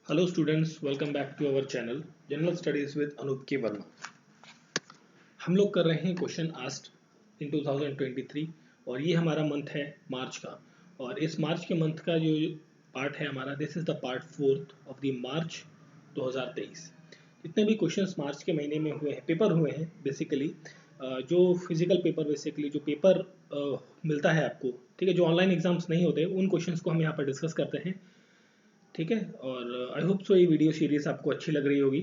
Hello students, welcome back to our channel general studies with Anoop K Verma. हम लोग कर रहे हैं क्वेश्चन आस्क्ड इन 2023 और ये हमारा मंथ है मार्च का। और इस मार्च के मंथ का जो पार्ट है हमारा, this is the part 4 of the March 2023। जितने भी क्वेश्चंस मार्च के महीने में हुए हैं, पेपर हुए हैं बेसिकली, जो फिजिकल पेपर बेसिकली जो पेपर मिलता है आपको, ठीक है, जो ऑनलाइन एग्जाम्स नहीं होते, उन क्वेश्चंस को हम यहाँ पर डिस्कस करते हैं। ठीक है, और आई होप सो ये वीडियो सीरीज आपको अच्छी लग रही होगी।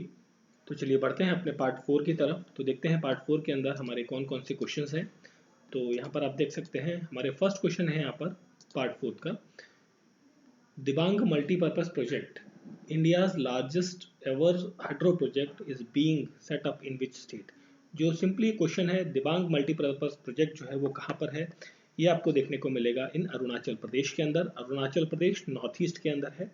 तो चलिए बढ़ते हैं अपने पार्ट 4 की तरफ। तो देखते हैं पार्ट 4 के अंदर हमारे कौन कौन से क्वेश्चंस हैं। तो यहाँ पर आप देख सकते हैं हमारे फर्स्ट क्वेश्चन है यहाँ पर पार्ट 4 का, Dibang multipurpose project India's largest ever hydro project is being set up in which state. जो सिंपली क्वेश्चन है, दिबांग मल्टीपर्पज प्रोजेक्ट जो है वो कहाँ पर है, ये आपको देखने को मिलेगा इन अरुणाचल प्रदेश के अंदर। अरुणाचल प्रदेश नॉर्थ ईस्ट के अंदर है।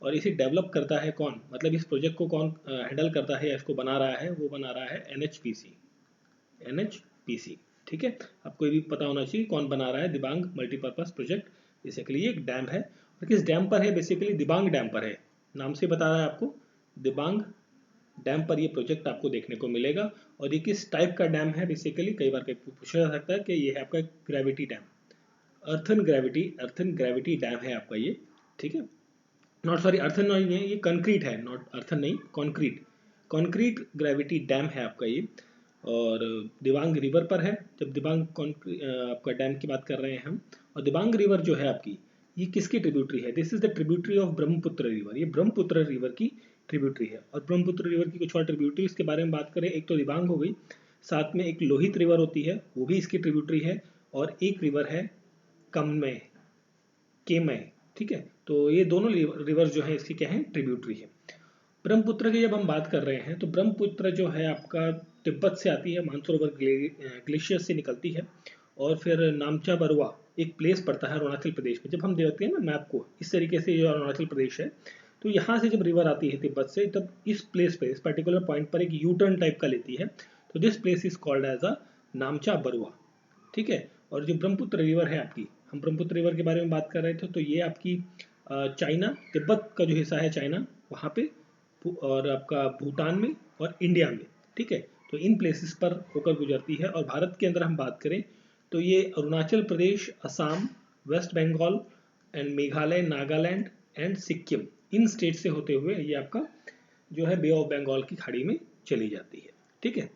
और इसे डेवलप करता है कौन, मतलब इस प्रोजेक्ट को कौन हैंडल करता है या इसको बना रहा है, वो बना रहा है एनएचपीसी। ठीक है, आपको ये भी पता होना चाहिए कौन बना रहा है दिबांग मल्टीपर्पज प्रोजेक्ट। बेसिकली एक डैम है, और किस डैम पर है, बेसिकली दिबांग डैम पर है। नाम से बता रहा है आपको, दिबांग डैम पर ये प्रोजेक्ट आपको देखने को मिलेगा। और ये किस टाइप का डैम है, बेसिकली कई बार पूछा जा सकता है कि ये है आपका gravity dam, earthen gravity dam है आपका ये। ठीक है, नॉट सॉरी, अर्थन नहीं है ये, कंक्रीट है, नॉट अर्थन नहीं, कॉन्क्रीट ग्रेविटी डैम है आपका ये। और दिबांग रिवर पर है। जब दिबांग आपका डैम की बात कर रहे हैं हम, और दिबांग रिवर जो है आपकी, ये किसकी ट्रिब्यूटरी है, this is the tributary of Brahmaputra river. ये ब्रह्मपुत्र रिवर की ट्रिब्यूटरी है। और ब्रह्मपुत्र रिवर की कुछ और ट्रिब्यूटरीज के बारे में बात करें, एक तो दिबांग हो गई, साथ में एक लोहित रिवर होती है, वो भी इसकी ट्रिब्यूटरी है। और एक रिवर है कमय, केमय। ठीक है, तो ये दोनों रिवर जो है इसकी क्या है, ट्रिब्यूटरी है। ब्रह्मपुत्र की जब हम बात कर रहे हैं, तो ब्रह्मपुत्र जो है आपका तिब्बत से आती है, मानसरोवर ग्लेशियर से निकलती है। और फिर नामचा बरुआ एक प्लेस पड़ता है अरुणाचल प्रदेश में। जब हम देखते हैं ना मैप को इस तरीके से, जो अरुणाचल प्रदेश है, तो यहाँ से जब रिवर आती है तिब्बत से, तब इस प्लेस पे, इस पर्टिकुलर पॉइंट पर एक यू टर्न टाइप का लेती है। तो this place is called as a Namcha Barwa. ठीक है, और जो ब्रह्मपुत्र रिवर है आपकी, हम ब्रह्मपुत्र रिवर के बारे में बात कर रहे थे, तो ये आपकी चाइना, तिब्बत का जो हिस्सा है चाइना, वहाँ पे, और आपका भूटान में और इंडिया में। ठीक है, तो इन प्लेसेस पर होकर गुजरती है। और भारत के अंदर हम बात करें तो ये अरुणाचल प्रदेश, असम, वेस्ट बंगाल एंड मेघालय, नागालैंड एंड सिक्किम, इन स्टेट से होते हुए ये आपका जो है बे ऑफ बंगाल की खाड़ी में चली जाती है। ठीक है,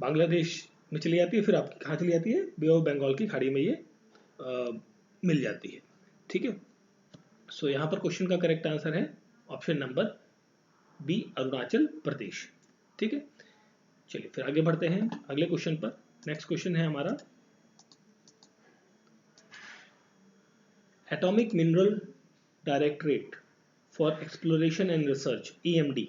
बांग्लादेश में चली जाती है, फिर आपकी कहाँ चली जाती है, बे ऑफ बंगाल की खाड़ी में ये मिल जाती है। ठीक है, सो यहाँ पर क्वेश्चन का करेक्ट आंसर है option number B, Arunachal Pradesh. ठीक है, चलिए फिर आगे बढ़ते हैं अगले क्वेश्चन पर। नेक्स्ट क्वेश्चन है हमारा, atomic mineral directorate for exploration and research EMD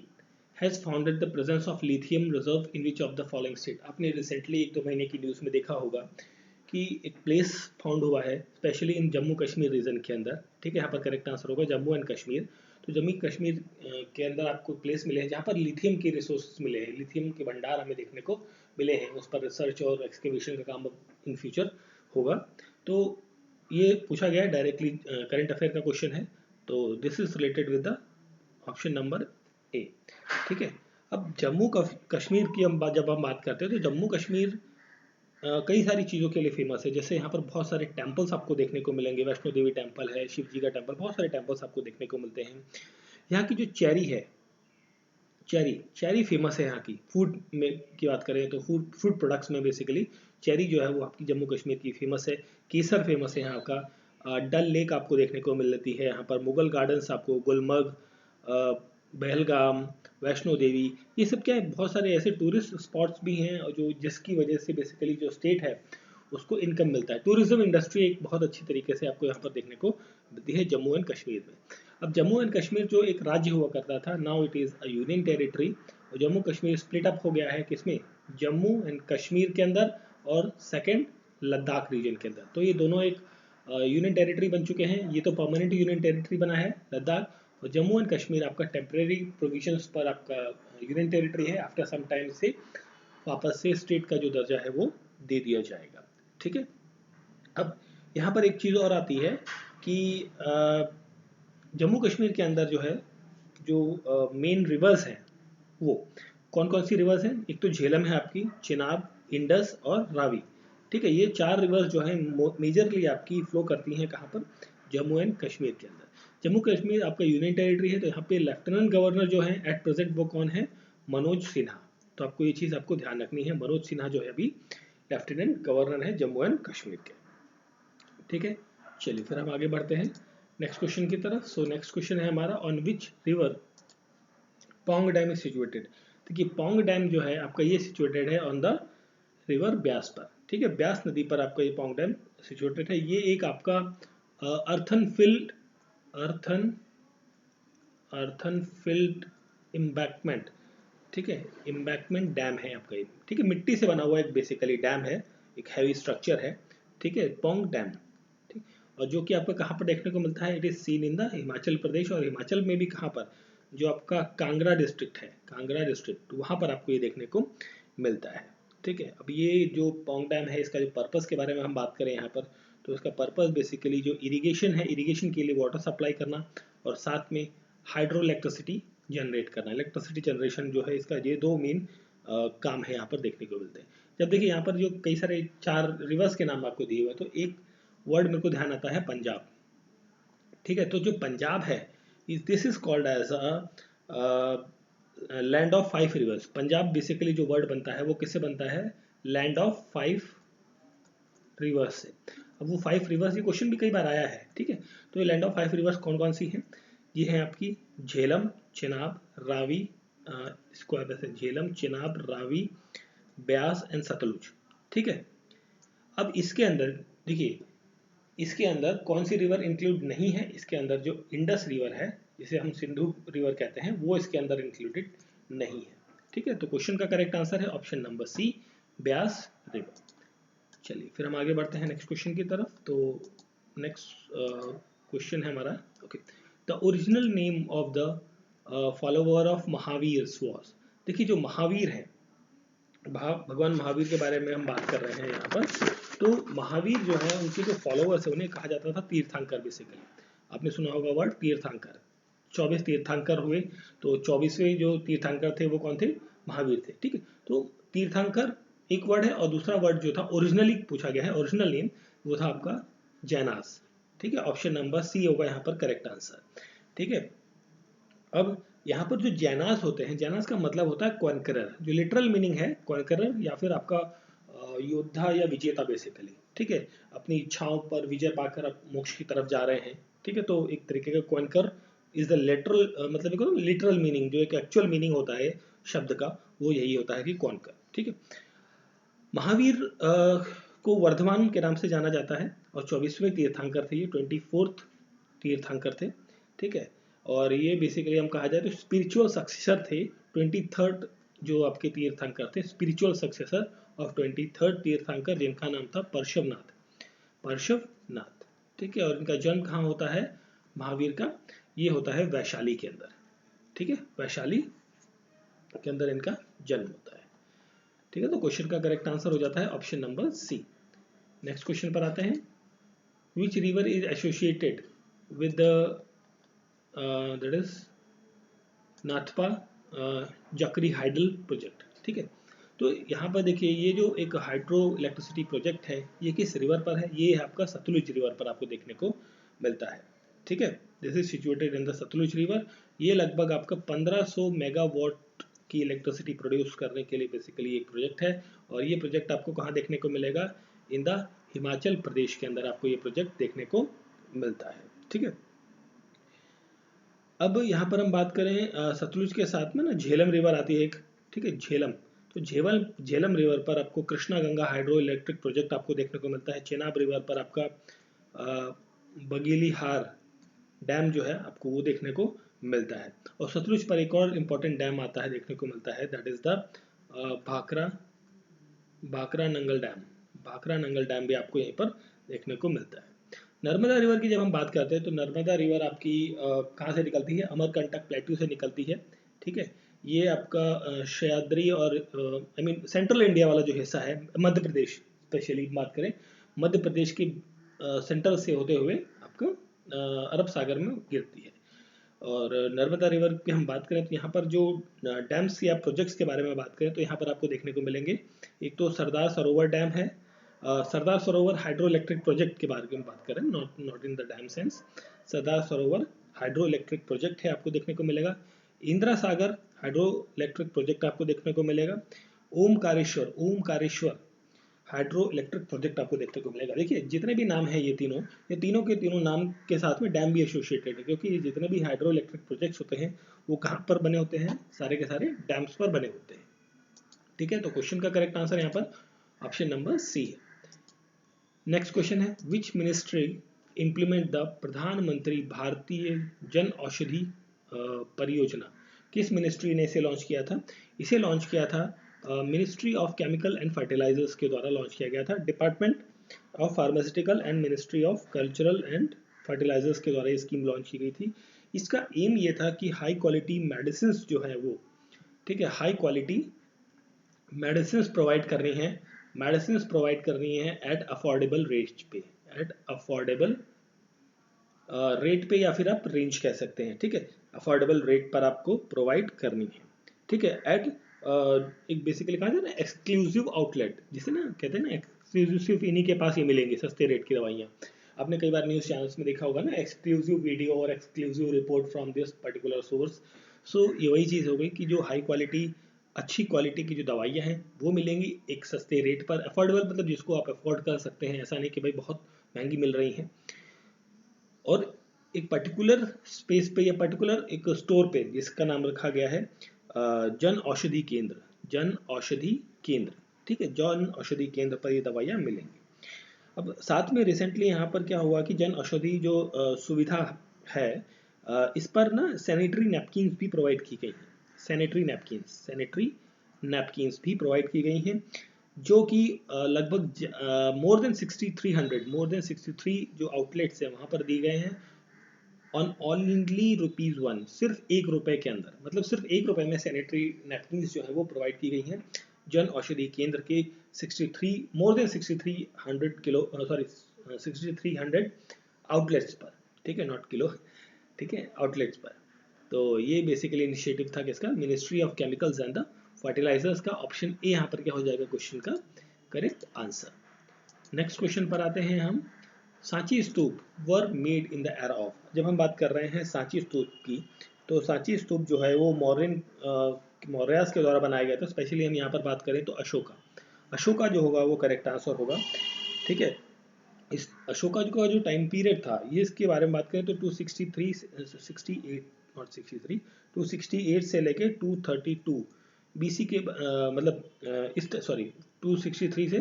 has founded the presence of lithium reserve in which of the following state। आपने रिसेंटली 1-2 महीने की न्यूज़ में देखा होगा कि एक प्लेस फाउंड हुआ है specially in Jammu Kashmir region के अंदर। ठीक है, यहाँ पर करेक्ट आंसर होगा जम्मू एंड कश्मीर। तो जम्मू कश्मीर के अंदर आपको प्लेस मिले हैं जहाँ पर लिथियम के रिसोर्स मिले हैं, लिथियम के भंडार हमें देखने को मिले हैं। उस पर रिसर्च और एक्सकेवेशन का काम इन फ्यूचर होगा। तो ये पूछा गया है, डायरेक्टली करंट अफेयर का क्वेश्चन है। तो this is related with the option number ए। ठीक है, अब जम्मू कश्मीर की जब हम बात करते हैं, तो जम्मू कश्मीर कई सारी चीज़ों के लिए फेमस है। जैसे यहाँ पर बहुत सारे टेम्पल्स आपको देखने को मिलेंगे, वैष्णो देवी टेम्पल है, शिव जी का टेम्पल, बहुत सारे टेम्पल्स आपको देखने को मिलते हैं। यहाँ की जो चेरी है, चेरी फेमस है यहाँ की। फूड में की बात करें तो फूड प्रोडक्ट्स में बेसिकली चेरी जो है वो आपकी जम्मू कश्मीर की फेमस है। केसर फेमस है यहाँ का। डल लेक आपको देखने को मिल जाती है यहाँ पर। मुगल गार्डन्स आपको, गुलमर्ग, पहलगाम, वैष्णो देवी, ये सब क्या है, बहुत सारे ऐसे टूरिस्ट स्पॉट्स भी हैं जो जिसकी वजह से बेसिकली जो स्टेट है उसको इनकम मिलता है। टूरिज्म इंडस्ट्री एक बहुत अच्छी तरीके से आपको यहाँ पर देखने को मिलती है जम्मू एंड कश्मीर में। अब जम्मू एंड कश्मीर जो एक राज्य हुआ करता था, now it is a union territory. और जम्मू कश्मीर स्प्लिट अप हो गया है किसमें, जम्मू एंड कश्मीर के अंदर, और सेकेंड लद्दाख रीजन के अंदर। तो ये दोनों एक यूनियन टेरिटरी बन चुके हैं। ये तो परमानेंट यूनियन टेरिटरी बना है लद्दाख, और जम्मू एंड कश्मीर आपका टेम्परेरी प्रोविजंस पर आपका यूनियन टेरिटरी है। आफ्टर सम टाइम से वापस से स्टेट का जो दर्जा है वो दे दिया जाएगा। ठीक है, अब यहाँ पर एक चीज़ और आती है कि जम्मू कश्मीर के अंदर जो है, जो मेन रिवर्स हैं वो कौन कौन सी रिवर्स हैं? एक तो झेलम है आपकी, चिनाब, इंडस और रावी। ठीक है, ये 4 रिवर्स जो है मेजरली आपकी फ्लो करती हैं कहाँ पर? जम्मू एंड कश्मीर के अंदर। जम्मू कश्मीर आपका यूनियन टेरिटरी है, तो यहाँ पे लेफ्टिनेंट गवर्नर जो है एट प्रेजेंट वो कौन है? मनोज सिन्हा। तो आपको ये चीज़ आपको ध्यान रखनी है, मनोज सिन्हा जो है अभी लेफ्टिनेंट गवर्नर है जम्मू एंड कश्मीर के। ठीक है, चलिए फिर हम आगे बढ़ते हैं नेक्स्ट क्वेश्चन की तरफ। सो नेक्स्ट क्वेश्चन है हमारा, on which river Pong dam is situated. देखिए पोंग डैम जो है आपका ये सिचुएटेड है ऑन द रिवर ब्यास पर। ठीक है, ब्यास नदी पर आपका ये पोंग डैम सिचुएटेड है। ये एक आपका earthen filled earthen earthen filled embankment, ठीक है, इम्बैक्टमेंट डैम है आपका ये। ठीक है, मिट्टी से बना हुआ एक बेसिकली डैम है, एक हैवी स्ट्रक्चर है। ठीक है, पोंग डैम। ठीक, और जो कि आपको कहाँ पर देखने को मिलता है? It is seen in the Himachal Pradesh, और हिमाचल में भी कहाँ पर? जो आपका कांगड़ा डिस्ट्रिक्ट है, कांगड़ा डिस्ट्रिक्ट, वहाँ पर आपको ये देखने को मिलता है। ठीक है, अब ये जो पोंग डैम है, इसका जो पर्पस के बारे में हम बात करें यहाँ पर, तो इसका पर्पस बेसिकली जो इरिगेशन है, इरिगेशन के लिए वाटर सप्लाई करना, और साथ में हाइड्रो इलेक्ट्रिसिटी जनरेट करना। इलेक्ट्रिसिटी जनरेशन जो है इसका, ये 2 मेन काम है यहाँ पर देखने को मिलते हैं। जब देखिए यहाँ पर जो कई सारे 4 रिवर्स के नाम आपको दिए हुए हैं, तो एक वर्ड मेरे को ध्यान आता है पंजाब। ठीक है, तो जो पंजाब है, this is called as land of 5 rivers. Punjab basically जो वर्ड बनता है वो किससे बनता है? लैंड ऑफ 5 रिवर्स से। अब वो 5 रिवर्स, ये क्वेश्चन भी कई बार आया है। ठीक है, तो ये लैंड ऑफ 5 रिवर्स कौन कौन सी हैं? ये है आपकी झेलम, चिनाब, रावी, इसको आप ऐसे झेलम, चिनाब, रावी, ब्यास एंड सतलुज। ठीक है, अब इसके अंदर देखिए, इसके अंदर कौन सी रिवर इंक्लूड नहीं है? इसके अंदर जो इंडस रिवर है, जिसे हम सिंधु रिवर कहते हैं, वो इसके अंदर इंक्लूडेड नहीं है। ठीक है, तो क्वेश्चन का करेक्ट आंसर है option number C, Beas river. चलिए फिर हम आगे बढ़ते हैं नेक्स्ट क्वेश्चन की तरफ। तो नेक्स्ट क्वेश्चन है हमारा, okay, the original name of the follower of Mahavir was. देखिए जो महावीर है, भगवान महावीर के बारे में हम बात कर रहे हैं यहाँ पर। तो महावीर जो है, उनके जो फॉलोवर्स है उन्हें कहा जाता था तीर्थंकर बेसिकली। आपने सुना होगा वर्ड तीर्थंकर। 24 तीर्थंकर हुए, तो 24वें जो तीर्थंकर थे वो कौन थे? महावीर थे। ठीक है, तो तीर्थंकर एक वर्ड है, और दूसरा वर्ड जो था ओरिजिनली पूछा गया है, ओरिजिनल नेम वो था आपका जैनास। ठीक है, ऑप्शन नंबर सी होगा यहाँ पर करेक्ट आंसर। ठीक है, अब यहाँ पर जो जैनास होते हैं, जैनास का मतलब होता है कॉन्करर, जो लिटरल मीनिंग है कॉन्करर, या फिर आपका योद्धा या विजेता बेसिकली। ठीक है, अपनी इच्छाओं पर विजय पाकर आप मोक्ष की तरफ जा रहे हैं। ठीक है, तो एक तरीके का कॉन्कर इज द लिटरल, मतलब लिटरल मीनिंग, जो एक एक्चुअल मीनिंग होता है शब्द का, वो यही होता है कि कॉन्कर। ठीक है, महावीर को वर्धमान के नाम से जाना जाता है, और 24वें तीर्थंकर थे ये, 24th तीर्थंकर थे। ठीक है, और ये बेसिकली हम कहा जाए तो स्पिरिचुअल सक्सेसर थे 23rd जो आपके तीर्थंकर थे, स्पिरिचुअल सक्सेसर ऑफ 23rd तीर्थंकर, जिनका नाम था पार्श्वनाथ, पार्श्वनाथ। ठीक है, और इनका जन्म कहाँ होता है महावीर का? ये होता है वैशाली के अंदर। ठीक है, वैशाली के अंदर इनका जन्म होता है। ठीक है, तो क्वेश्चन का करेक्ट आंसर हो जाता है option number C. Next question पर आते हैं, which river is associated with the that is Nathpa Jhakri hydel project. ठीक है, तो यहाँ पर देखिए, ये जो एक हाइड्रो इलेक्ट्रिसिटी प्रोजेक्ट है, ये किस रिवर पर है? ये आपका सतलुज रिवर पर आपको देखने को मिलता है। ठीक है, this is situated in the Sutlej river. ये लगभग आपका 1500 मेगावाट की इलेक्ट्रिसिटी प्रोड्यूस करने के लिए बेसिकली एक प्रोजेक्ट है, और ये प्रोजेक्ट आपको कहाँ देखने को मिलेगा? इन द हिमाचल प्रदेश के अंदर आपको ये प्रोजेक्ट देखने को मिलता है। ठीक है, अब यहाँ पर हम बात करें सतलुज के साथ में ना झेलम रिवर आती है एक। ठीक है, झेलम, तो झेलम रिवर पर आपको Krishna Ganga hydro electric project आपको देखने को मिलता है। चेनाब रिवर पर आपका बगीलीहार डैम जो है आपको वो देखने को मिलता है। और सतलुज पर एक और इम्पोर्टेंट डैम आता है, देखने को मिलता है, that is the Bhakra Nangal dam. Bhakra Nangal dam भी आपको यहीं पर देखने को मिलता है। नर्मदा रिवर की जब हम बात करते हैं, तो नर्मदा रिवर आपकी कहाँ से निकलती है? अमरकंटक प्लेट्यू से निकलती है। ठीक है, ये आपका सह्याद्री और आई मीन सेंट्रल इंडिया वाला जो हिस्सा है, मध्य प्रदेश स्पेशली बात करें, मध्य प्रदेश की सेंट्रल से होते हुए आपको अरब सागर में गिरती है। और नर्मदा रिवर की हम बात करें तो यहाँ पर जो डैम्स या प्रोजेक्ट्स के बारे में बात करें तो यहाँ पर आपको देखने को मिलेंगे। एक तो सरदार सरोवर डैम है, सरदार सरोवर हाइड्रो इलेक्ट्रिक प्रोजेक्ट के बारे में बात करें, not in the dam sense. Sardar Sarovar hydroelectric project है, आपको देखने को मिलेगा। Indira Sagar hydroelectric project आपको देखने को मिलेगा। ओमकारेश्वर हाइड्रो इलेक्ट्रिक प्रोजेक्ट आपको देखने को मिलेगा। देखिए जितने भी नाम हैं ये तीनों के तीनों नाम के साथ में डैम भी एसोसिएटेड है, क्योंकि ये जितने भी हाइड्रो इलेक्ट्रिक प्रोजेक्ट्स होते हैं वो कहाँ पर बने होते हैं, सारे के सारे डैम्स पर बने होते हैं। ठीक है, तो क्वेश्चन का करेक्ट आंसर यहाँ पर ऑप्शन नंबर सी है। नेक्स्ट क्वेश्चन है, विच मिनिस्ट्री इंप्लीमेंट द प्रधानमंत्री भारतीय जन औषधि परियोजना। किस मिनिस्ट्री ने इसे लॉन्च किया था? इसे लॉन्च किया था ministry of chemical and fertilizers के द्वारा लॉन्च किया गया था। Department of pharmaceutical and ministry of cultural and fertilizers के द्वारा ये स्कीम लॉन्च की गई थी। इसका एम ये था कि हाई क्वालिटी मेडिसिन जो है वो, ठीक है, हाई क्वालिटी मेडिसिन प्रोवाइड करनी है एट अफोर्डेबल रेट पे या फिर आप रेंज कह सकते हैं। ठीक है, अफोर्डेबल रेट पर आपको प्रोवाइड करनी है। ठीक है, एट एक बेसिकली कहा जाए ना एक्सक्लूसिव आउटलेट, जिसे ना कहते हैं ना एक्सक्लूसिव, सिर्फ इन्हीं के पास ये मिलेंगी सस्ते रेट की दवाइयाँ। आपने कई बार न्यूज़ चैनल्स में देखा होगा ना, एक्सक्लूसिव वीडियो और exclusive report from this particular source. So ये वही चीज़ हो गई कि जो हाई क्वालिटी, अच्छी क्वालिटी की जो दवाइयाँ हैं वो मिलेंगी एक सस्ते रेट पर, अफोर्डेबल मतलब जिसको आप अफोर्ड कर सकते हैं, ऐसा नहीं कि भाई बहुत महंगी मिल रही हैं। और एक पर्टिकुलर स्पेस पे या पर्टिकुलर एक स्टोर पे जिसका नाम रखा गया है जन औषधि केंद्र, जन औषधि केंद्र। ठीक है, जन औषधि केंद्र पर ये दवाइयाँ मिलेंगी। अब साथ में रिसेंटली यहाँ पर क्या हुआ कि जन औषधि जो सुविधा है, इस पर ना सैनिटरी नैपकिन्स भी प्रोवाइड की गई हैं। सैनिटरी नैपकिन्स भी प्रोवाइड की गई हैं, जो कि लगभग मोर देन 63 जो आउटलेट्स हैं वहाँ पर दी गए हैं ऑन ओनली ₹1, सिर्फ ₹1 के अंदर, मतलब सिर्फ ₹1 में सैनिटरी नैपकिन्स जो है वो प्रोवाइड की गई हैं जन औषधि केंद्र के 6300 आउटलेट्स पर। ठीक है, नॉट किलो, ठीक है, आउटलेट्स पर। तो ये बेसिकली इनिशिएटिव था किसका, ministry of chemicals and the fertilizers का। ऑप्शन ए यहाँ पर क्या हो जाएगा क्वेश्चन का करेक्ट आंसर। नेक्स्ट क्वेश्चन पर आते हैं हम। Sanchi Stupa were made in the era of. जब हम बात कर रहे हैं सांची स्तूप की, तो सांची स्तूप जो है वो मौर्यास के द्वारा बनाया गया था। स्पेशली हम यहाँ पर बात करें तो अशोका जो होगा वो करेक्ट आंसर होगा। ठीक है, इस अशोका का जो टाइम पीरियड था, ये इसके बारे में बात करें तो 268 से लेके 232 बीसी के मतलब 263 से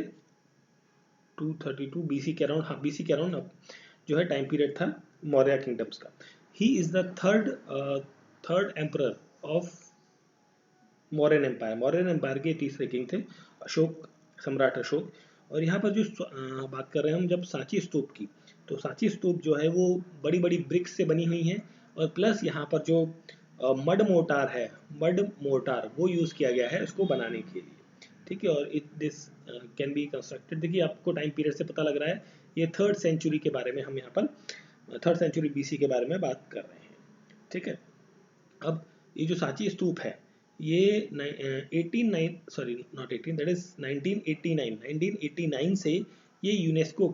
232 बीसी के अराउंड, हाँ बीसी के अराउंड जो है टाइम पीरियड था मौर्य किंगडम्स का। He is the third emperor of Mauryan empire के तीसरे किंग थे सम्राट अशोक। और यहाँ पर जो बात कर रहे हैं हम जब सांची स्तूप की, तो सांची स्तूप जो है वो बड़ी बड़ी ब्रिक्स से बनी हुई है, और प्लस यहाँ पर जो मड मोर्टार वो यूज़ किया गया है इसको बनाने के लिए। ठीक है, और दिस कैन बी कंस्ट्रक्टेड। देखिए आपको टाइम पीरियड से पता लग रहा है ये 3rd सेंचुरी के बारे में, हम यहाँ पर 3rd सेंचुरी बीसी के बारे में बात कर रहे हैं। ठीक है, अब ये जो सांची स्तूप है ये 1989 से ये यूनेस्को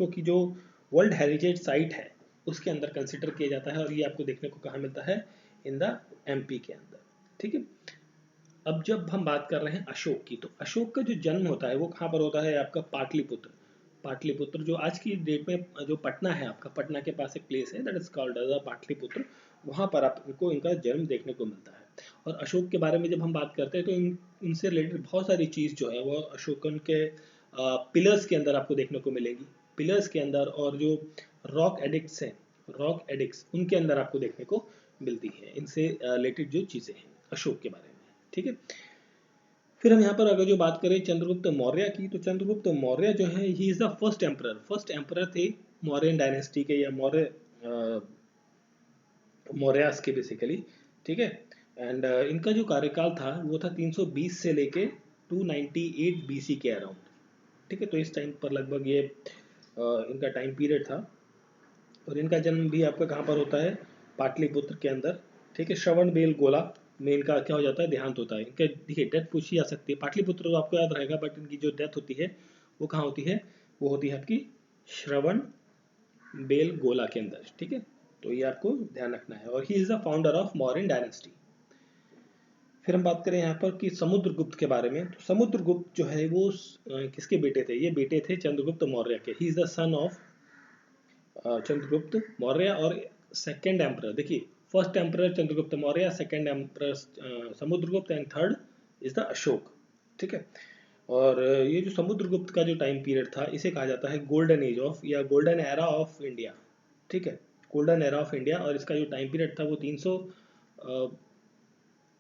की जो वर्ल्ड हेरिटेज साइट है उसके अंदर कंसिडर किया जाता है, और ये आपको देखने को कहाँ मिलता है, इन द एमपी के अंदर। ठीक है, अब जब हम बात कर रहे हैं अशोक की, तो अशोक का जो जन्म होता है वो कहाँ पर होता है, आपका पाटलिपुत्र जो आज की डेट में जो पटना है, आपका पटना के पास एक प्लेस है that is called as Pataliputra, वहाँ पर आपको इनका जन्म देखने को मिलता है। और अशोक के बारे में जब हम बात करते हैं तो इनसे रिलेटेड बहुत सारी चीज़ जो है वो अशोकन के पिलर्स के अंदर आपको देखने को मिलेगी, पिलर्स के अंदर, और जो रॉक एडिक्स उनके अंदर आपको देखने को मिलती है, इनसे रिलेटेड जो चीज़ें हैं अशोक के बारे में। ठीक है, फिर हम यहाँ पर अगर जो बात करें चंद्रगुप्त मौर्य की, तो चंद्रगुप्त मौर्य जो है ही इज द फर्स्ट एम्परर थे मौर्यन डायनेस्टी के, या मौर्यास के बेसिकली। ठीक है, एंड इनका जो कार्यकाल था वो था 320 से लेके 298 बीसी के अराउंड। ठीक है, तो इस टाइम पर लगभग ये इनका टाइम पीरियड था। और इनका जन्म भी आपका कहाँ पर होता है, पाटलिपुत्र के अंदर, ठीक है। श्रवण बेल गोला में इनका क्या हो जाता है, देहांत होता है। इनके देखिए डेथ पूछी जा सकती है, पाटलिपुत्र तो आपको याद रहेगा, बट इनकी जो डेथ होती है वो कहाँ होती है, वो होती है आपकी श्रवण बेल गोला के अंदर, ठीक है। तो ये आपको ध्यान रखना है। और ही is the founder of Mauryan dynasty. फिर हम बात करें यहाँ पर कि समुद्रगुप्त के बारे में, तो समुद्रगुप्त जो है वो किसके बेटे थे, ये बेटे थे चंद्रगुप्त मौर्य के। ही is the son of Chandragupta Maurya. और सेकंड एम्परर, देखिए first emperor Chandragupta Maurya, second emperor Samudragupta, and third is the Ashok, ठीक है। और ये जो समुद्रगुप्त का जो टाइम पीरियड था इसे कहा जाता है गोल्डन एज ऑफ या गोल्डन एरा ऑफ इंडिया, ठीक है, गोल्डन एरा ऑफ इंडिया। और इसका जो टाइम पीरियड था वो 300,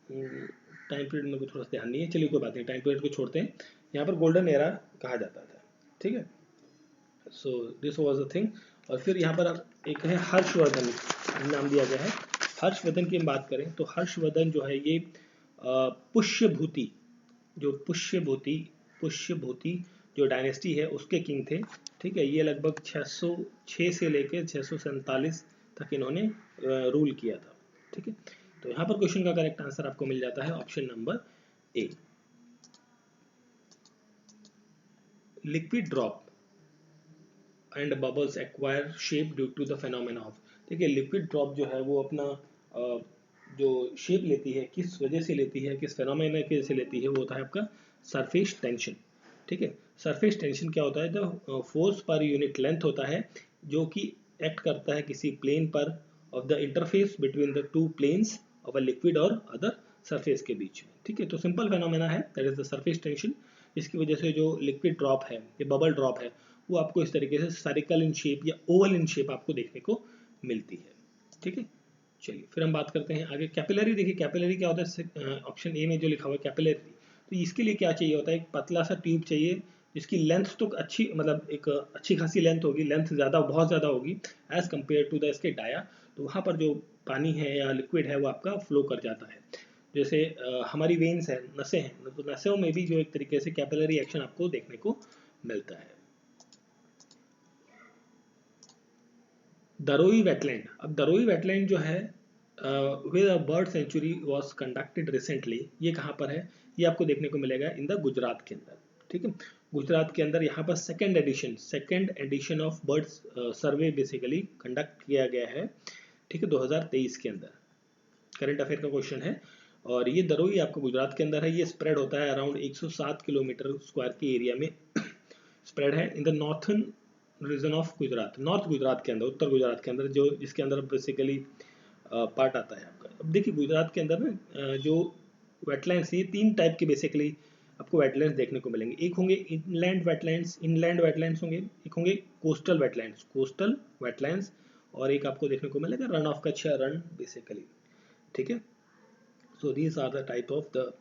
टाइम पीरियड में कुछ थोड़ा सा ध्यान नहीं है, चलिए कोई बात नहीं, टाइम पीरियड को छोड़ते हैं। यहाँ पर गोल्डन एरा कहा जाता था, ठीक है। So this was the thing. और फिर यहाँ पर एक है हर्षवर्धन, नाम दिया गया है। हर्षवर्धन की हम बात करें तो हर्षवर्धन जो है ये पुष्यभूति, जो पुष्यभूति जो डायनेस्टी है उसके किंग थे, ठीक है। ये लगभग 606 से लेकर 647 तक इन्होंने रूल किया था, ठीक है। तो यहाँ पर क्वेश्चन का करेक्ट आंसर आपको मिल जाता है option number A, liquid drop and bubbles acquire shape due to the phenomena of. देखिए लिक्विड ड्रॉप जो है वो अपना जो शेप लेती है, किस वजह से लेती है, किस फेनोमेना की वजह से लेती है, वो होता है आपका सरफेस टेंशन, ठीक है। सरफेस टेंशन क्या होता है, the force per unit length होता है जो कि एक्ट करता है किसी प्लेन पर of the interface between the two planes of a liquid और अदर सरफेस के बीच में, ठीक है। तो सिंपल फेनोमेना है, that is the surface tension. इसकी वजह से जो लिक्विड ड्रॉप है, ये बबल ड्रॉप है, वो आपको इस तरीके से सर्कल इन शेप या ओवल इन शेप आपको देखने को मिलती है, ठीक है। चलिए फिर हम बात करते हैं आगे कैपिलरी। देखिए कैपिलरी क्या होता है, ऑप्शन ए में जो लिखा हुआ है कैपिलरी, तो इसके लिए क्या चाहिए होता है, एक पतला सा ट्यूब चाहिए जिसकी लेंथ तो अच्छी, मतलब एक अच्छी खासी लेंथ होगी, लेंथ ज़्यादा, बहुत ज़्यादा होगी एज कम्पेयर टू द इसके डाया। तो वहाँ पर जो पानी है या लिक्विड है वो आपका फ्लो कर जाता है। जैसे हमारी वेन्स है, नसें हैं, तो नसों में भी जो एक तरीके से कैपिलरी एक्शन आपको देखने को मिलता है। दरोई वेटलैंड, अब दरोई वेटलैंड जो है with a bird sanctuary was conducted recently, ये कहाँ पर है, ये आपको देखने को मिलेगा इन द गुजरात के अंदर, ठीक है। गुजरात के अंदर यहाँ पर second edition of birds survey basically conduct किया गया है, ठीक है, 2023 के अंदर। करंट अफेयर का क्वेश्चन है। और ये दरोई आपको गुजरात के अंदर है, ये स्प्रेड होता है अराउंड 107 किलोमीटर स्क्वायर के एरिया में स्प्रेड है in the northern region of Gujarat, north Gujarat के अंदर, उत्तर गुजरात के अंदर, जो जिसके अंदर बेसिकली पार्ट आता है आपका। अब देखिए गुजरात के अंदर ना जो वेटलैंड्स, ये 3 टाइप के बेसिकली आपको वेटलैंड्स देखने को मिलेंगे। एक होंगे इनलैंड वेटलैंड्स होंगे, एक होंगे कोस्टल वेटलैंड्स, और एक आपको देखने को मिलेगा रन ऑफ कच्छ या रन बेसिकली, ठीक है। So these are the type of the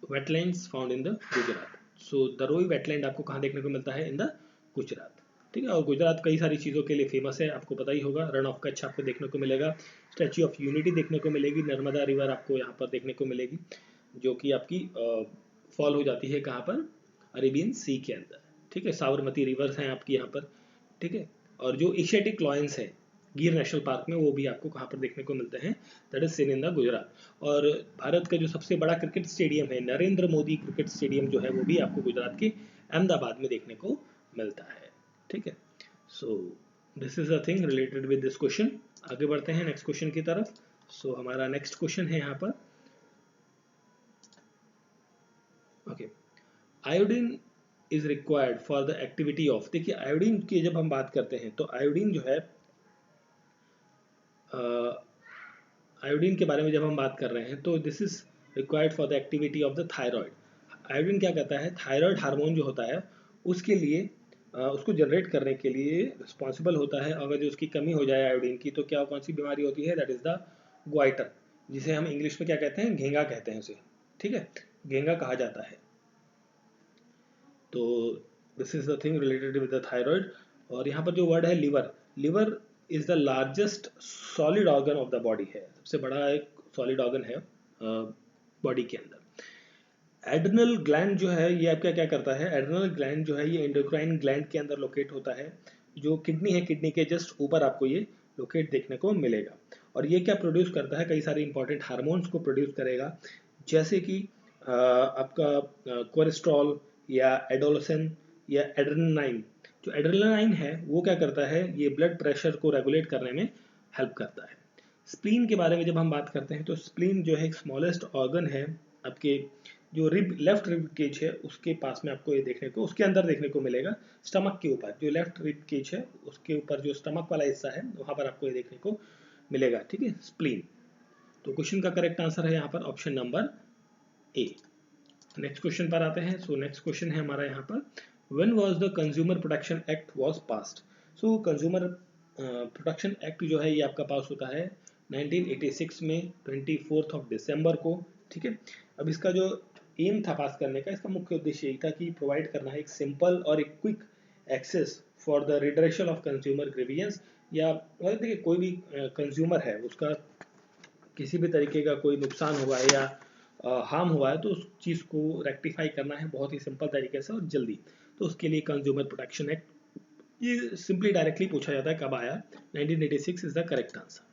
wetlands found in the Gujarat. So Daroi wetland आपको कहाँ देखने को मिलता है, इन द गुजरात, ठीक है। और गुजरात कई सारी चीज़ों के लिए फेमस है, आपको पता ही होगा। रन ऑफ कच्छ आपको देखने को मिलेगा, स्टैच्यू ऑफ यूनिटी देखने को मिलेगी, नर्मदा रिवर आपको यहाँ पर देखने को मिलेगी, जो कि आपकी फॉल हो जाती है कहाँ पर, अरेबियन सी के अंदर, ठीक है। साबरमती रिवर्स हैं आपकी यहाँ पर, ठीक है। और जो एशियाटिक लॉयंस है गिर नेशनल पार्क में, वो भी आपको कहाँ पर देखने को मिलते हैं, that is seen in the Gujarat. और भारत का जो सबसे बड़ा क्रिकेट स्टेडियम है, नरेंद्र मोदी क्रिकेट स्टेडियम जो है, वो भी आपको गुजरात के अहमदाबाद में देखने को मिलता है, ठीक है। So this is a thing related with this question. आगे बढ़ते हैं नेक्स्ट क्वेश्चन की तरफ। सो हमारा नेक्स्ट क्वेश्चन है यहाँ पर, okay, iodine is required for the activity of. देखिए आयोडीन की जब हम बात करते हैं तो आयोडीन जो है, आयोडीन के बारे में जब हम बात कर रहे हैं तो this is required for the activity of the thyroid. Iodine क्या कहता है, थायराइड हार्मोन जो होता है उसके लिए उसको जनरेट करने के लिए रिस्पॉन्सिबल होता है। अगर जो उसकी कमी हो जाए आयोडीन की, तो क्या कौन सी बीमारी होती है, दैट इज द ग्वाइटर, जिसे हम इंग्लिश में क्या कहते हैं, घेंगा कहते हैं उसे, ठीक है, घेंगा कहा जाता है। तो this is the thing related with the thyroid. और यहाँ पर जो वर्ड है liver, liver is the largest solid organ of the body है, सबसे बड़ा एक सॉलिड ऑर्गन है बॉडी के अंदर। एड्रिनल ग्लैंड जो है ये आपका क्या करता है, एड्रिनल ग्लैंड जो है ये एंडोक्राइन ग्लैंड के अंदर लोकेट होता है, जो किडनी है, किडनी के जस्ट ऊपर आपको ये लोकेट देखने को मिलेगा। और ये क्या प्रोड्यूस करता है, कई सारे इंपॉर्टेंट हार्मोन्स को प्रोड्यूस करेगा, जैसे कि आपका कोलेस्ट्रॉल या एडोलसन या एड्रेनालाइन। जो एड्रेनालाइन है वो क्या करता है, ये ब्लड प्रेशर को रेगुलेट करने में हेल्प करता है। स्प्लीन के बारे में जब हम बात करते हैं तो स्प्लीन जो है एक स्मॉलेस्ट ऑर्गन है आपके जो लेफ्ट रिब केज है उसके पास में आपको ये देखने को, उसके अंदर देखने को मिलेगा, स्टमक के ऊपर जो लेफ्ट रिब केज है उसके ऊपर जो स्टमक वाला हिस्सा है वहां पर आपको ये देखने को मिलेगा, ठीक है, स्प्लीन। तो क्वेश्चन का करेक्ट आंसर है यहाँ पर ऑप्शन नंबर ए। नेक्स्ट क्वेश्चन पर आते हैं। सो नेक्स्ट क्वेश्चन है हमारा यहाँ पर, when was the consumer protection act was passed. So consumer protection act जो है ये आपका पास होता है 1986 में 24 दिसंबर को, ठीक है। अब इसका जो एम था पास करने का, इसका मुख्य उद्देश्य यही था कि प्रोवाइड करना है एक सिंपल और एक quick access for the redressal of consumer grievances, या देखिए कोई भी कंज्यूमर है उसका किसी भी तरीके का कोई नुकसान हुआ है या हार्म हुआ है तो उस चीज़ को रेक्टिफाई करना है बहुत ही सिंपल तरीके से और जल्दी। तो उसके लिए कंज्यूमर प्रोटेक्शन एक्ट ये सिंपली डायरेक्टली पूछा जाता है कब आया, 1986 is the correct answer.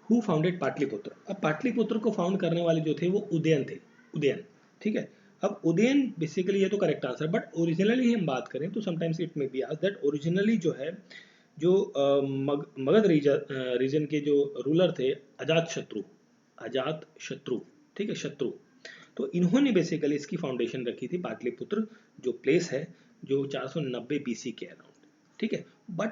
Who founded Pataliputra. अब पाटलिपुत्र को फाउंड करने वाले जो थे वो उदयन थे, उदयन, ठीक है। अब उदयन बेसिकली ये तो करेक्ट आंसर, बट ओरिजिनली हम बात करें तो sometimes it may be asked that originally जो है जो मगध रीजन के जो रूलर थे अजात शत्रु, ठीक है, शत्रु। तो इन्होंने बेसिकली इसकी फाउंडेशन रखी थी, पाटलिपुत्र जो प्लेस है जो 490 बीसी के अराउंड, ठीक है। बट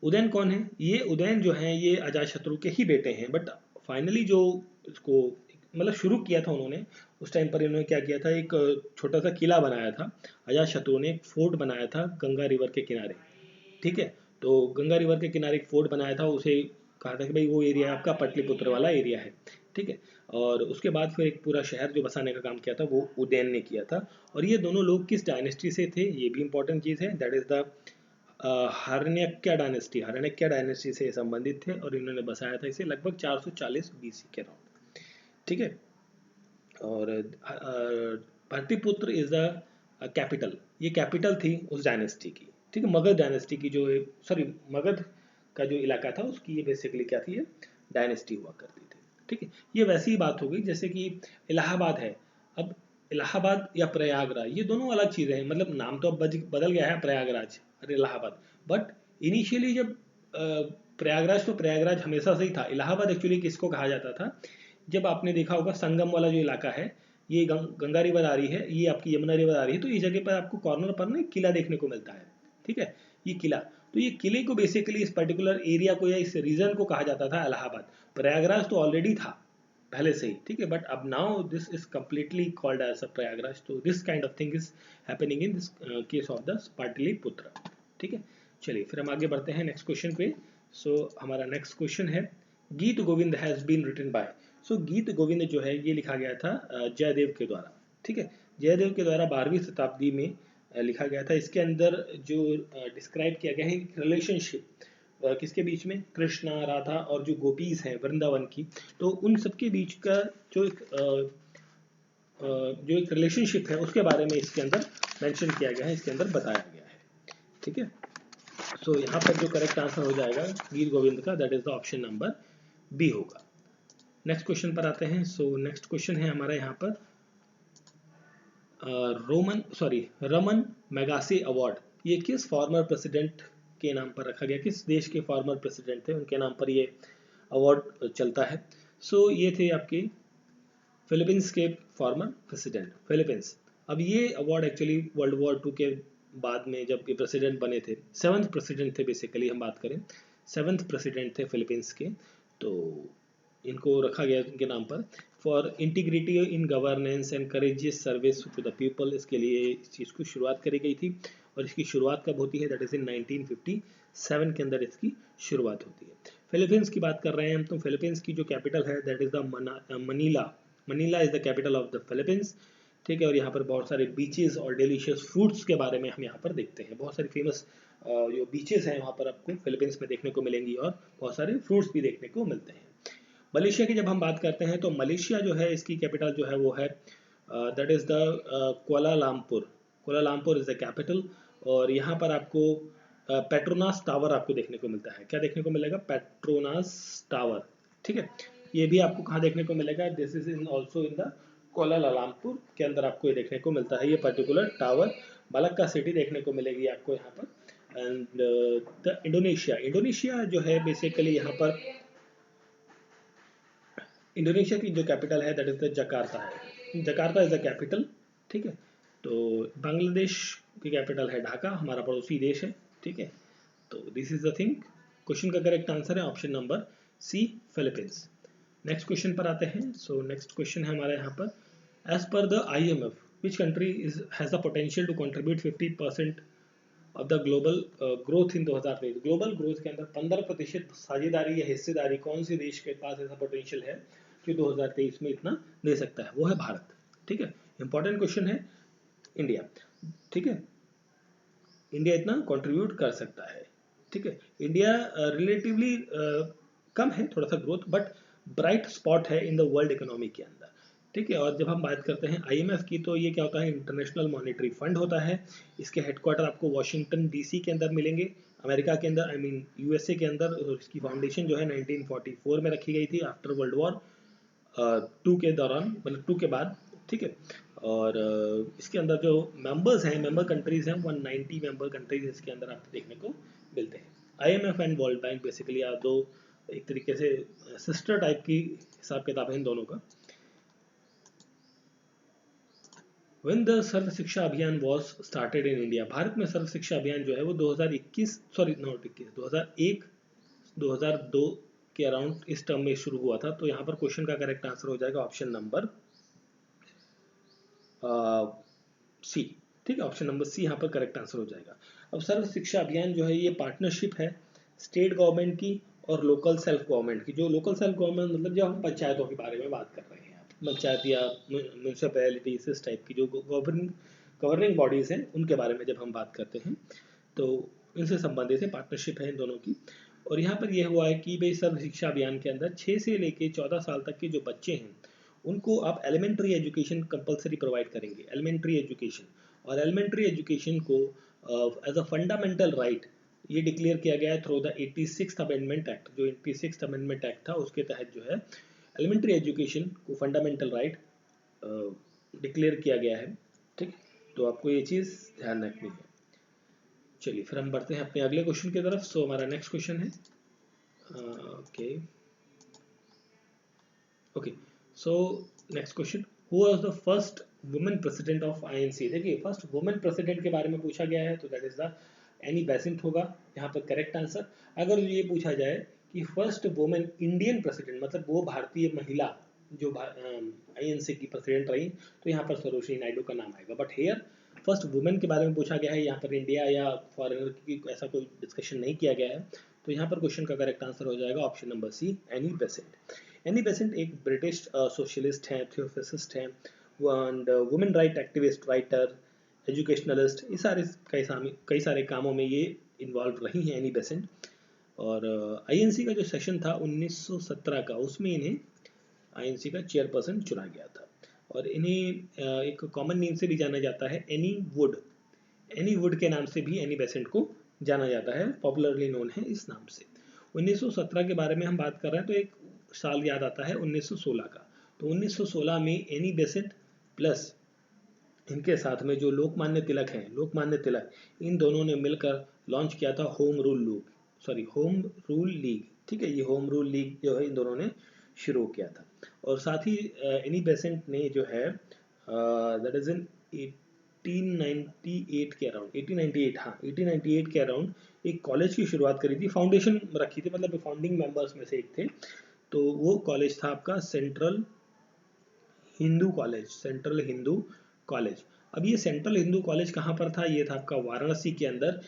उदयन कौन है, ये उदयन जो है ये अजातशत्रु के ही बेटे हैं, बट फाइनली जो इसको मतलब शुरू किया था उन्होंने, उस टाइम पर इन्होंने क्या किया था, एक छोटा सा किला बनाया था, अजातशत्रु ने एक फोर्ट बनाया था गंगा रिवर के किनारे, ठीक है। तो गंगा रिवर के किनारे एक फोर्ट बनाया था, उसे कहा था कि भाई वो एरिया आपका पटलिपुत्र वाला एरिया है, ठीक है। और उसके बाद फिर एक पूरा शहर जो बसाने का काम किया था वो उदयन ने किया था। और ये दोनों लोग किस डायनेस्टी से थे, ये भी इंपॉर्टेंट चीज़ है, दैट इज द हरण्यक्य डायनेस्टी से संबंधित थे और इन्होंने बसाया था इसे लगभग 440 बीसी के अराउंड, ठीक है। और पाटलिपुत्र इज द कैपिटल, ये कैपिटल थी उस डायनेस्टी की, ठीक है, मगध डायनेस्टी की जो, सॉरी मगध का जो इलाका था उसकी ये बेसिकली क्या थी, ये डायनेस्टी हुआ करती थी, ठीक है। ये वैसी ही बात हो गई जैसे कि इलाहाबाद है। अब इलाहाबाद या प्रयागराज ये दोनों अलग चीज़ें हैं, मतलब नाम तो अब बदल गया है प्रयागराज और इलाहाबाद, बट इनिशियली जब प्रयागराज तो प्रयागराज हमेशा से ही था। इलाहाबाद एक्चुअली किसको कहा जाता था, जब आपने देखा होगा संगम वाला जो इलाका है, ये गंगा रिवर आ रही है, ये आपकी यमुना रिवर आ रही है, तो इस जगह पर आपको कॉर्नर पर ना किला देखने को मिलता है, ठीक है, ये किला। तो ये किले को बेसिकली इस पर्टिकुलर एरिया को या इस रीजन को कहा जाता था इलाहाबाद। प्रयागराज तो ऑलरेडी था पहले से ही, ठीक है, बट अब now this is completely called as a Prayagraj. तो this kind of thing is happening in this case of the Pataliputra, ठीक है। चलिए फिर हम आगे बढ़ते हैं नेक्स्ट क्वेश्चन पे। सो हमारा नेक्स्ट क्वेश्चन है, Geet Govind has been written by. So Geet Govind जो है ये लिखा गया था जयदेव के द्वारा, ठीक है, जयदेव के द्वारा 12वीं शताब्दी में लिखा गया था। इसके अंदर जो डिस्क्राइब किया गया है रिलेशनशिप किसके बीच में, कृष्णा, राधा और जो गोपीज हैं वृंदावन की, तो उन सबके बीच का जो एक रिलेशनशिप है उसके बारे में इसके अंदर मेंशन किया गया है, इसके अंदर बताया गया है, ठीक है। सो यहाँ पर जो करेक्ट आंसर हो जाएगा गीत गोविंद का, that is the option number B होगा। नेक्स्ट क्वेश्चन पर आते हैं। सो नेक्स्ट क्वेश्चन है हमारा यहाँ पर रमन मैगासे अवार्ड, ये किस फॉर्मर प्रेसिडेंट के नाम पर रखा गया, किस देश के फॉर्मर प्रेसिडेंट थे उनके नाम पर ये अवार्ड चलता है। सो ये थे आपके फिलीपींस के फॉर्मर प्रेसिडेंट, फिलीपींस। अब ये अवार्ड एक्चुअली वर्ल्ड वॉर 2 के बाद में जब ये प्रेसिडेंट बने थे, 7th प्रेसिडेंट थे बेसिकली, हम बात करें 7th प्रेसिडेंट थे फिलीपींस के, तो इनको रखा गया इनके नाम पर for integrity in governance and courageous service to the people. इसके लिए इस चीज़ की शुरुआत करी गई थी और इसकी शुरुआत कब होती है, दैट इज इन 1957 के अंदर इसकी शुरुआत होती है। फिलीपींस की बात कर रहे हैं हम, तो फिलीपींस की जो कैपिटल है that is the Manila is the capital of the Philippines, ठीक है। और यहाँ पर बहुत सारे बीचेस और डिलीशियस फ्रूट्स के बारे में हम यहाँ पर देखते हैं, बहुत सारी फेमस जो बीचेस हैं वहाँ पर आपको फिलीपींस में देखने को मिलेंगी और बहुत सारे फ्रूट्स भी देखने को मिलते हैं। मलेशिया की जब हम बात करते हैं तो मलेशिया जो है इसकी कैपिटल जो है वो है that is the Kuala Lumpur is the capital. और यहाँ पर आपको पेट्रोनास टावर आपको देखने को मिलता है। क्या देखने को मिलेगा? Petronas tower. ठीक है, ये भी आपको कहाँ देखने को मिलेगा? This is in also in the Kuala Lumpur के अंदर आपको ये देखने को मिलता है, ये पर्टिकुलर टावर। मलक्का सिटी देखने को मिलेगी आपको यहाँ पर। एंड द इंडोनेशिया जो है बेसिकली यहाँ पर इंडोनेशिया की जो कैपिटल है दैट इज द जकार्ता है। Jakarta is the capital. ठीक है, तो बांग्लादेश की कैपिटल है ढाका, हमारा पड़ोसी देश है। ठीक है, तो this is the thing. Question का करेक्ट आंसर है option number C, Philippines. Next question पर आते हैं। सो नेक्स्ट क्वेश्चन है हमारे यहाँ पर, as per the IMF which country is has the potential to contribute 50% of the global growth in 2023। Global growth के अंदर 15% साझेदारी या हिस्सेदारी कौन से देश के पास ऐसा पोटेंशियल है जो 2023 में इतना दे सकता है? वो है भारत। ठीक है, इंपॉर्टेंट क्वेश्चन है। इंडिया। ठीक है, इंडिया इतना कंट्रीब्यूट कर सकता है। ठीक है, इंडिया रिलेटिवली कम है थोड़ा सा ग्रोथ, बट ब्राइट स्पॉट है इन द वर्ल्ड इकोनॉमी के अंदर। ठीक है, और जब हम बात करते हैं IMF की, तो ये क्या होता है? इंटरनेशनल मॉनेटरी फंड होता है। इसके हेडक्वार्टर आपको वॉशिंगटन DC के अंदर मिलेंगे, अमेरिका के अंदर, आई मीन USA के अंदर। इसकी फाउंडेशन जो है 1944 में रखी गई थी, आफ्टर वर्ल्ड वॉर 2 के दौरान, मतलब 2 के बाद। ठीक है, और इसके अंदर जो मेंबर्स हैं, मेंबर कंट्रीज हैं, 190 मेंबर कंट्रीज इसके अंदर आपको देखने को मिलते हैं। IMF and world bank basically आप दो एक तरीके से सिस्टर टाइप की हिसाब किताब है इन दोनों का। When the सर्व शिक्षा अभियान was started in India, Bharat में सर्व शिक्षा अभियान जो है वो 2021 सॉरी नॉट 21 2001 2002 के अराउंड इस टर्म में शुरू हुआ था। तो यहाँ पर क्वेश्चन का करेक्ट आंसर हो जाएगा ऑप्शन नंबर सी। ठीक है, ऑप्शन नंबर सी यहाँ पर करेक्ट आंसर हो जाएगा। अब सर्व शिक्षा अभियान जो है ये पार्टनरशिप है स्टेट गवर्नमेंट की और लोकल सेल्फ गवर्नमेंट की। जो लोकल सेल्फ गवर्नमेंट मतलब जब हम पंचायतों के बारे में बात कर रहे हैं, पंचायत या म्यूनसिपैलिटीज इस टाइप की जो गवर्निंग बॉडीज हैं उनके बारे में जब हम बात करते हैं, तो इनसे संबंधित है, पार्टनरशिप है इन दोनों की। और यहाँ पर यह हुआ है कि भाई सर्व शिक्षा अभियान के अंदर 6 से लेके 14 साल तक के जो बच्चे हैं उनको आप एलिमेंट्री एजुकेशन कंपलसरी प्रोवाइड करेंगे, एलिमेंट्री एजुकेशन। और एलिमेंट्री एजुकेशन को एज अ फंडामेंटल राइट ये डिक्लेयर किया गया है through the 86th amendment act. जो 86th अमेंडमेंट एक्ट था उसके तहत जो है एलिमेंट्री एजुकेशन को फंडामेंटल राइट डिक्लेयर किया गया है। ठीक, तो आपको ये चीज़ ध्यान रखनी है। चलिए फिर हम बढ़ते हैं अपने अगले क्वेश्चन की तरफ। सो हमारा नेक्स्ट क्वेश्चन है okay so next question, who was the first women president of INC। देखिए फर्स्ट वुमेन प्रेसिडेंट के बारे में पूछा गया है, तो that is the Annie Besant होगा यहाँ पर करेक्ट आंसर। अगर ये पूछा जाए कि फर्स्ट वुमेन इंडियन प्रेसिडेंट, मतलब वो भारतीय महिला जो INC की प्रेसिडेंट रही, तो यहाँ पर सरोजिनी नायडू का नाम आएगा। बट हेयर फर्स्ट वुमेन के बारे में पूछा गया है, यहाँ पर इंडिया या फॉरेनर की ऐसा कोई डिस्कशन नहीं किया गया है। तो यहाँ पर क्वेश्चन का करेक्ट आंसर हो जाएगा option number C, Annie Besant. Annie Besant एक ब्रिटिश सोशलिस्ट हैं, थियोसॉफिस्ट हैं, and women right activist, writer, educationalist, ये सारे कई सारे कामों में ये इन्वॉल्व रही हैं एनी बेसेंट। और INC का जो सेशन था 1917 का, उसमें इन्हें INC का चेयरपर्सन चुना गया था। और इन्हें एक कॉमन नेम से भी जाना जाता है, एनी वुड। एनी वुड के नाम से भी एनी बेसेंट को जाना जाता है, पॉपुलरली नोन है इस नाम से। 1917 के बारे में हम बात कर रहे हैं तो एक साल याद आता है 1916 का। तो 1916 में एनी बेसेंट प्लस इनके साथ में जो लोकमान्य तिलक हैं, लोकमान्य तिलक, इन दोनों ने मिलकर लॉन्च किया था होम रूल लीग। ठीक है, ये होम रूल लीग जो है इन दोनों ने शुरू किया था। और साथ ही एनी बेसेंट ने जो है दैट इज इन 1898 के अराउंड, 1898 के अराउंड एक कॉलेज की शुरुआत करी थी, फाउंडेशन रखी थी, मतलब फाउंडिंग मेंबर्स में से एक थे। तो वो कॉलेज था आपका सेंट्रल हिंदू कॉलेज। अब ये सेंट्रल हिंदू कॉलेज कहाँ पर था? ये था आपका वाराणसी के अंदर।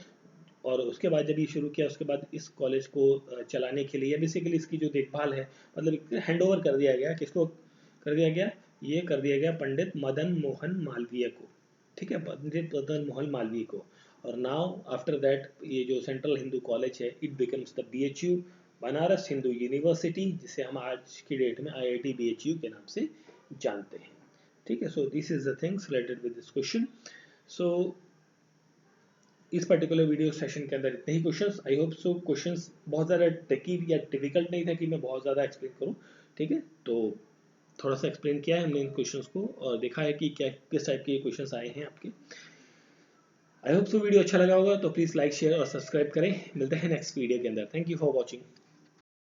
और उसके बाद जब ये शुरू किया, उसके बाद इस कॉलेज को चलाने के लिए, बेसिकली इसकी जो देखभाल है, मतलब हैंड ओवर कर दिया गया, किसको कर दिया गया? ये कर दिया गया पंडित मदन मोहन मालवीय को। ठीक है, पंडित मदन मोहन मालवीय को। और नाउ आफ्टर दैट ये जो सेंट्रल हिंदू कॉलेज है, it becomes the BHU, Banaras Hindu university, जिसे हम आज की डेट में IIT BHU के नाम से जानते हैं। ठीक है, so this is the things related with this question. So इस पर्टिकुलर वीडियो सेशन के अंदर इतने ही questions. I hope so questions बहुत ज़्यादा ट्रिकी या डिफिकल्ट नहीं था कि मैं बहुत ज़्यादा एक्सप्लेन करूँ, ठीक है। तो थोड़ा सा एक्सप्लेन किया है हमने इन क्वेश्चंस को और देखा है कि क्या किस टाइप के क्वेश्चंस आए हैं आपके। आई होप सो वीडियो अच्छा लगा होगा, तो प्लीज़ लाइक शेयर और सब्सक्राइब करें। मिलते हैं नेक्स्ट वीडियो के अंदर। Thank you for watching.